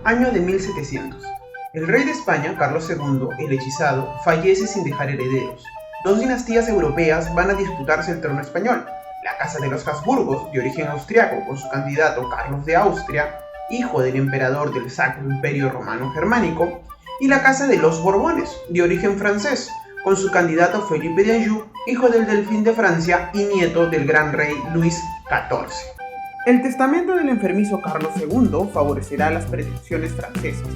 Año de 1700. El rey de España, Carlos II, el hechizado, fallece sin dejar herederos. Dos dinastías europeas van a disputarse el trono español. La Casa de los Habsburgos, de origen austriaco, con su candidato Carlos de Austria, hijo del emperador del Sacro Imperio Romano Germánico, y la Casa de los Borbones, de origen francés, con su candidato Felipe de Anjou, hijo del Delfín de Francia y nieto del gran rey Luis XIV. El testamento del enfermizo Carlos II favorecerá las pretensiones francesas.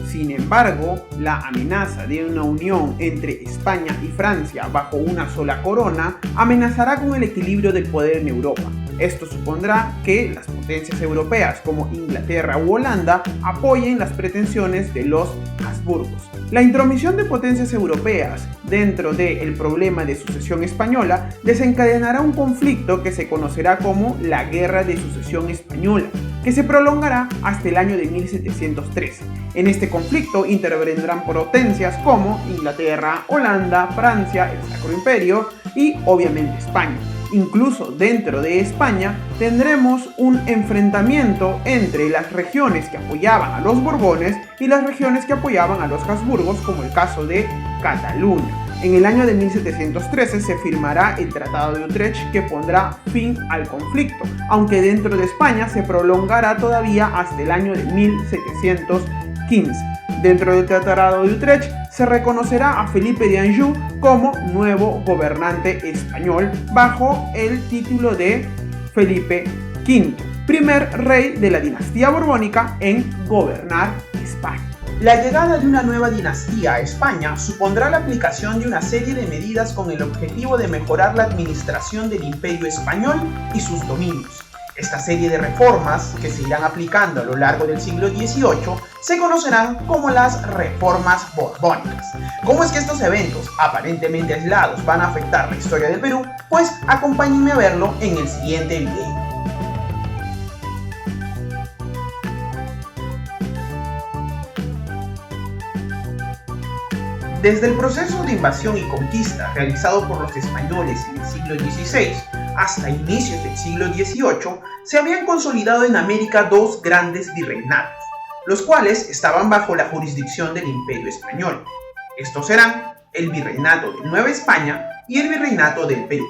Sin embargo, la amenaza de una unión entre España y Francia bajo una sola corona amenazará con el equilibrio del poder en Europa. Esto supondrá que las potencias europeas como Inglaterra u Holanda apoyen las pretensiones de los Habsburgos. La intromisión de potencias europeas dentro del problema de sucesión española desencadenará un conflicto que se conocerá como la Guerra de Sucesión Española, que se prolongará hasta el año de 1713. En este conflicto intervendrán potencias como Inglaterra, Holanda, Francia, el Sacro Imperio y obviamente España. Incluso dentro de España tendremos un enfrentamiento entre las regiones que apoyaban a los Borbones y las regiones que apoyaban a los Habsburgos, como el caso de Cataluña. En el año de 1713 se firmará el Tratado de Utrecht, que pondrá fin al conflicto, aunque dentro de España se prolongará todavía hasta el año de 1715. Dentro del Tratado de Utrecht se reconocerá a Felipe de Anjou como nuevo gobernante español bajo el título de Felipe V, primer rey de la dinastía borbónica en gobernar España. La llegada de una nueva dinastía a España supondrá la aplicación de una serie de medidas con el objetivo de mejorar la administración del Imperio español y sus dominios. Esta serie de reformas, que se irán aplicando a lo largo del siglo XVIII, se conocerán como las reformas borbónicas. ¿Cómo es que estos eventos, aparentemente aislados, van a afectar la historia del Perú? Pues acompáñenme a verlo en el siguiente video. Desde el proceso de invasión y conquista realizado por los españoles en el siglo XVI hasta inicios del siglo XVIII, se habían consolidado en América dos grandes virreinatos, los cuales estaban bajo la jurisdicción del Imperio Español. Estos eran el Virreinato de Nueva España y el Virreinato del Perú.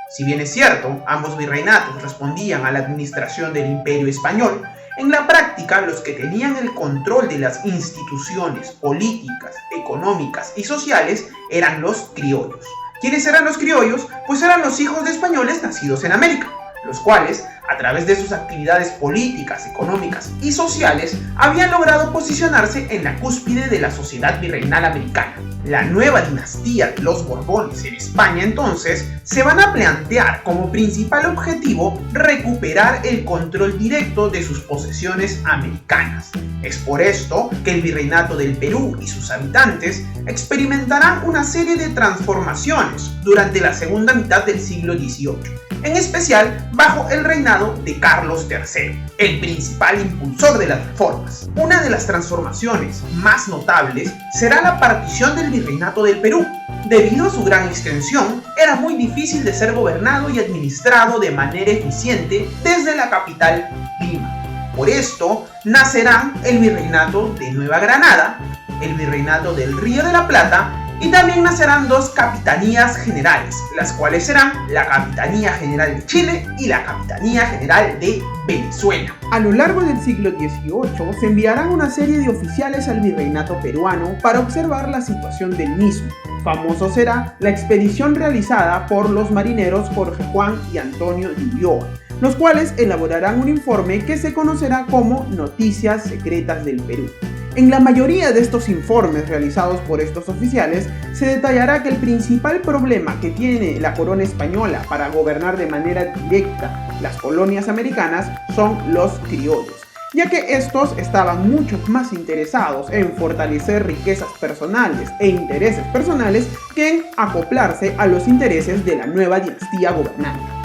Si bien es cierto, ambos virreinatos respondían a la administración del Imperio Español, en la práctica, los que tenían el control de las instituciones políticas, económicas y sociales eran los criollos. ¿Quiénes eran los criollos? Pues eran los hijos de españoles nacidos en América, los cuales, a través de sus actividades políticas, económicas y sociales, habían logrado posicionarse en la cúspide de la sociedad virreinal americana. La nueva dinastía de los Borbones en España, entonces, se van a plantear como principal objetivo recuperar el control directo de sus posesiones americanas. Es por esto que el Virreinato del Perú y sus habitantes experimentarán una serie de transformaciones durante la segunda mitad del siglo XVIII, en especial bajo el reinado de Carlos III, el principal impulsor de las reformas. Una de las transformaciones más notables será la partición del Virreinato del Perú. Debido a su gran extensión, era muy difícil de ser gobernado y administrado de manera eficiente desde la capital, Lima. Por esto, nacerán el Virreinato de Nueva Granada, el Virreinato del Río de la Plata, y también nacerán dos capitanías generales, las cuales serán la Capitanía General de Chile y la Capitanía General de Venezuela. A lo largo del siglo XVIII se enviarán una serie de oficiales al virreinato peruano para observar la situación del mismo. Famoso será la expedición realizada por los marineros Jorge Juan y Antonio de Ulloa, los cuales elaborarán un informe que se conocerá como Noticias Secretas del Perú. En la mayoría de estos informes realizados por estos oficiales se detallará que el principal problema que tiene la corona española para gobernar de manera directa las colonias americanas son los criollos, ya que estos estaban mucho más interesados en fortalecer riquezas personales e intereses personales que en acoplarse a los intereses de la nueva dinastía gobernante.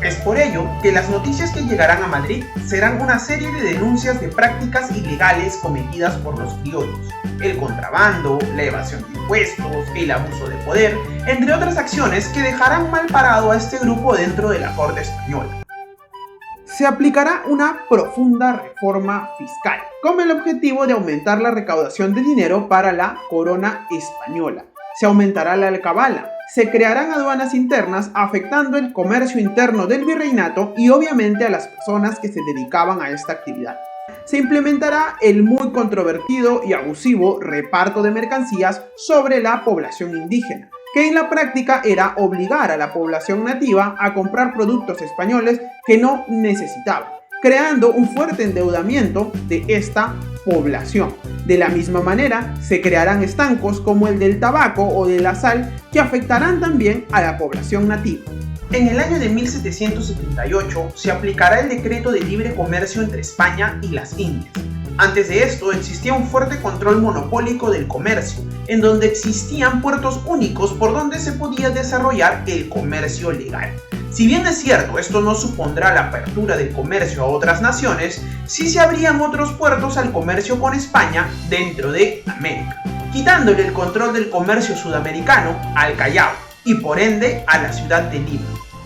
Es por ello que las noticias que llegarán a Madrid serán una serie de denuncias de prácticas ilegales cometidas por los criollos, el contrabando, la evasión de impuestos, el abuso de poder, entre otras acciones que dejarán mal parado a este grupo dentro de la corte española. se aplicará una profunda reforma fiscal, con el objetivo de aumentar la recaudación de dinero para la corona española. Se aumentará la alcabala, se crearán aduanas internas afectando el comercio interno del virreinato y obviamente a las personas que se dedicaban a esta actividad. Se implementará el muy controvertido y abusivo reparto de mercancías sobre la población indígena, que en la práctica era obligar a la población nativa a comprar productos españoles que no necesitaban, creando un fuerte endeudamiento de esta población. De la misma manera, se crearán estancos como el del tabaco o de la sal que afectarán también a la población nativa. En el año de 1778 se aplicará el decreto de libre comercio entre España y las Indias. Antes de esto existía un fuerte control monopólico del comercio, en donde existían puertos únicos por donde se podía desarrollar el comercio legal. Si bien es cierto, esto no supondrá la apertura del comercio a otras naciones, sí se abrían otros puertos al comercio con España dentro de América, quitándole el control del comercio sudamericano al Callao y por ende a la ciudad de Lima.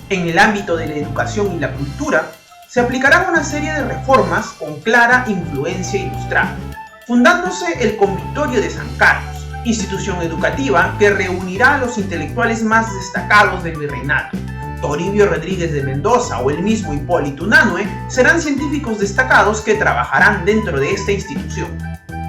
En el ámbito de la educación y la cultura, se aplicarán una serie de reformas con clara influencia ilustrada, fundándose el Convictorio de San Carlos, institución educativa que reunirá a los intelectuales más destacados del virreinato. Toribio Rodríguez de Mendoza o el mismo Hipólito Unanue serán científicos destacados que trabajarán dentro de esta institución.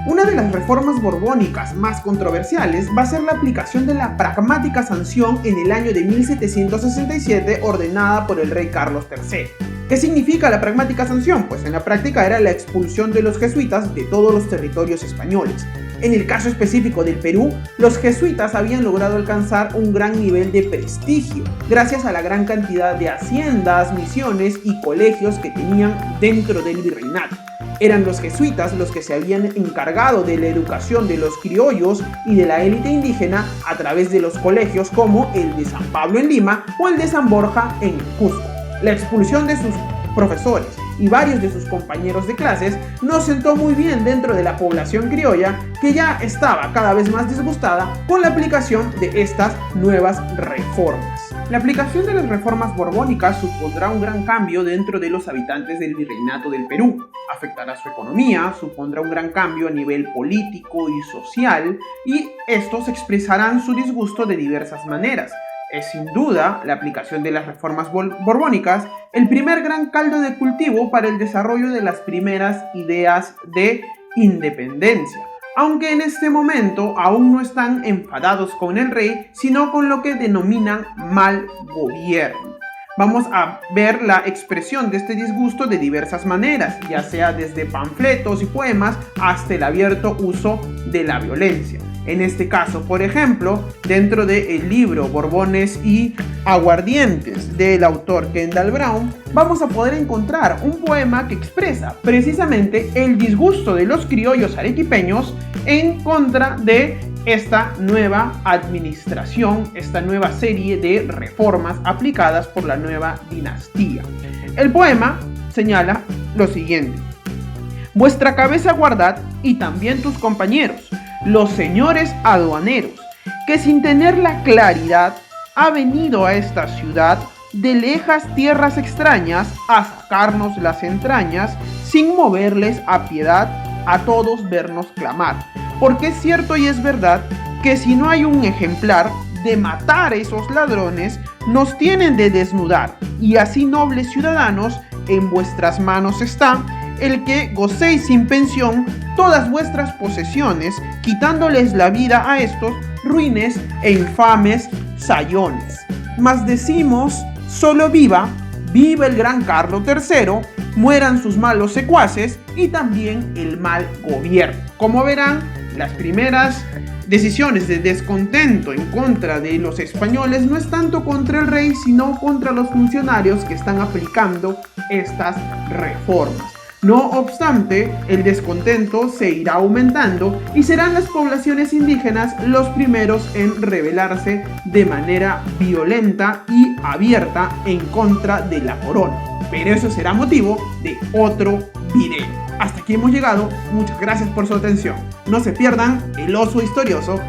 Una de las reformas borbónicas más controversiales va a ser la aplicación de la pragmática sanción en el año de 1767 ordenada por el rey Carlos III. ¿Qué significa la pragmática sanción? Pues en la práctica era la expulsión de los jesuitas de todos los territorios españoles. En el caso específico del Perú, los jesuitas habían logrado alcanzar un gran nivel de prestigio, gracias a la gran cantidad de haciendas, misiones y colegios que tenían dentro del virreinato. Eran los jesuitas los que se habían encargado de la educación de los criollos y de la élite indígena a través de los colegios como el de San Pablo en Lima o el de San Borja en Cusco. La expulsión de sus profesores y varios de sus compañeros de clases no sentó muy bien dentro de la población criolla, que ya estaba cada vez más disgustada con la aplicación de estas nuevas reformas. La aplicación de las reformas borbónicas supondrá un gran cambio dentro de los habitantes del virreinato del Perú. Afectará su economía, supondrá un gran cambio a nivel político y social, y estos expresarán su disgusto de diversas maneras. Es sin duda la aplicación de las reformas borbónicas el primer gran caldo de cultivo para el desarrollo de las primeras ideas de independencia, aunque en este momento aún no están enfadados con el rey, sino con lo que denominan mal gobierno. Vamos a ver la expresión de este disgusto de diversas maneras, ya sea desde panfletos y poemas hasta el abierto uso de la violencia. En este caso, por ejemplo, dentro del libro Borbones y Aguardientes del autor Kendall Brown, vamos a poder encontrar un poema que expresa precisamente el disgusto de los criollos arequipeños en contra de esta nueva administración, esta nueva serie de reformas aplicadas por la nueva dinastía. El poema señala lo siguiente: vuestra cabeza guardad y también tus compañeros, los señores aduaneros, que sin tener la claridad ha venido a esta ciudad de lejas tierras extrañas a sacarnos las entrañas, sin moverles a piedad a todos vernos clamar. Porque es cierto y es verdad que si no hay un ejemplar de matar a esos ladrones, nos tienen de desnudar, y así, nobles ciudadanos, en vuestras manos está el que gocéis sin pensión todas vuestras posesiones, quitándoles la vida a estos ruines e infames sayones. Mas decimos, solo viva el gran Carlos III, mueran sus malos secuaces y también el mal gobierno. Como verán, las primeras decisiones de descontento en contra de los españoles no es tanto contra el rey, sino contra los funcionarios que están aplicando estas reformas. No obstante, el descontento se irá aumentando y serán las poblaciones indígenas los primeros en rebelarse de manera violenta y abierta en contra de la corona. Pero eso será motivo de otro video. Hasta aquí hemos llegado, muchas gracias por su atención. No se pierdan el oso historioso